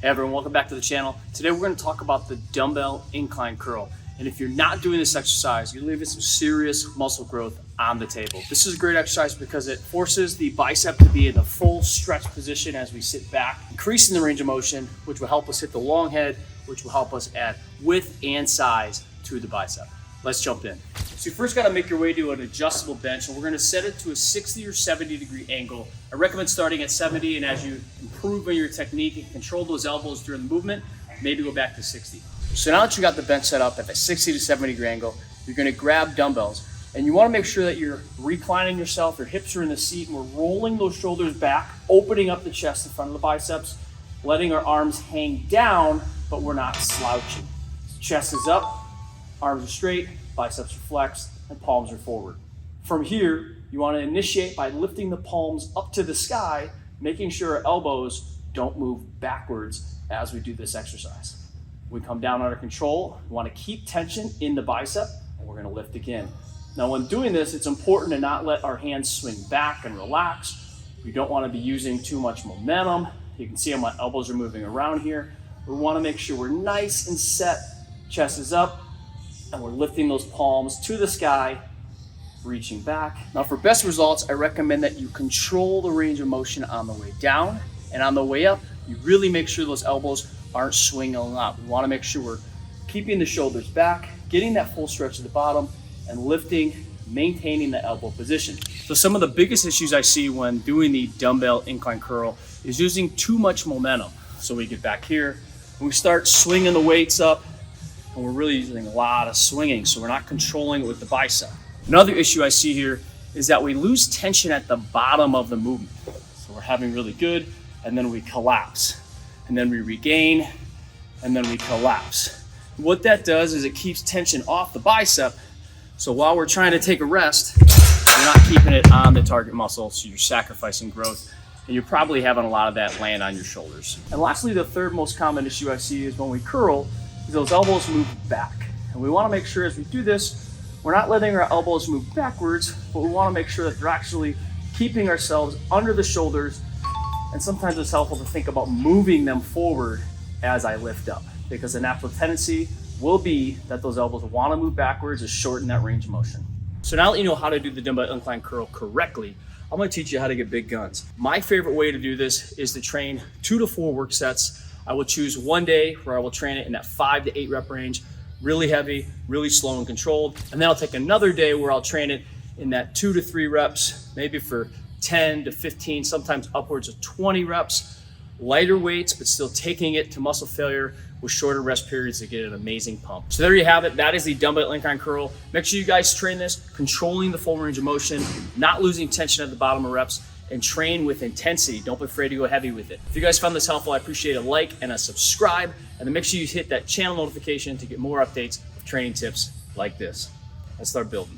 Hey everyone, welcome back to the channel. Today we're going to talk about the dumbbell incline curl. And if you're not doing this exercise, you're leaving some serious muscle growth on the table. This is a great exercise because it forces the bicep to be in the full stretch position as we sit back, increasing the range of motion, which will help us hit the long head, which will help us add width and size to the bicep. Let's jump in. So you first got to make your way to an adjustable bench, and we're going to set it to a 60 or 70 degree angle. I recommend starting at 70, and as you improve on your technique and control those elbows during the movement, maybe go back to 60. So now that you got the bench set up at the 60 to 70 degree angle, you're going to grab dumbbells, and you want to make sure that you're reclining yourself, your hips are in the seat, and we're rolling those shoulders back, opening up the chest in front of the biceps, letting our arms hang down, but we're not slouching. Chest is up, arms are straight, biceps are flexed, and palms are forward. From here, you want to initiate by lifting the palms up to the sky, making sure our elbows don't move backwards as we do this exercise. We come down under control. We want to keep tension in the bicep, and we're going to lift again. Now, when doing this, it's important to not let our hands swing back and relax. We don't want to be using too much momentum. You can see how my elbows are moving around here. We want to make sure we're nice and set. Chest is up, and we're lifting those palms to the sky, reaching back. Now, for best results, I recommend that you control the range of motion on the way down, and on the way up, you really make sure those elbows aren't swinging up. We want to make sure we're keeping the shoulders back, getting that full stretch at the bottom, and lifting, maintaining the elbow position. So some of the biggest issues I see when doing the dumbbell incline curl is using too much momentum. So we get back here, and we start swinging the weights up, and we're really using a lot of swinging, so we're not controlling it with the bicep. Another issue I see here is that we lose tension at the bottom of the movement. So we're having really good, and then we collapse, and then we regain, and then we collapse. What that does is it keeps tension off the bicep, so while we're trying to take a rest, you're not keeping it on the target muscle, so you're sacrificing growth, and you're probably having a lot of that land on your shoulders. And lastly, the third most common issue I see is when we curl, those elbows move back. And we want to make sure as we do this, we're not letting our elbows move backwards, but we want to make sure that they're actually keeping ourselves under the shoulders. And sometimes it's helpful to think about moving them forward as I lift up, because the natural tendency will be that those elbows want to move backwards to shorten that range of motion. So now that you know how to do the dumbbell incline curl correctly, I'm going to teach you how to get big guns. My favorite way to do this is to train 2 to 4 work sets. I will choose one day where I will train it in that 5 to 8 rep range, really heavy, really slow and controlled. And then I'll take another day where I'll train it in that 2 to 3 reps, maybe for 10 to 15, sometimes upwards of 20 reps, lighter weights, but still taking it to muscle failure with shorter rest periods to get an amazing pump. So there you have it. That is the dumbbell incline curl. Make sure you guys train this, controlling the full range of motion, not losing tension at the bottom of reps, and train with intensity. Don't be afraid to go heavy with it. If you guys found this helpful, I appreciate a like and a subscribe, and then make sure you hit that channel notification to get more updates of training tips like this. Let's start building.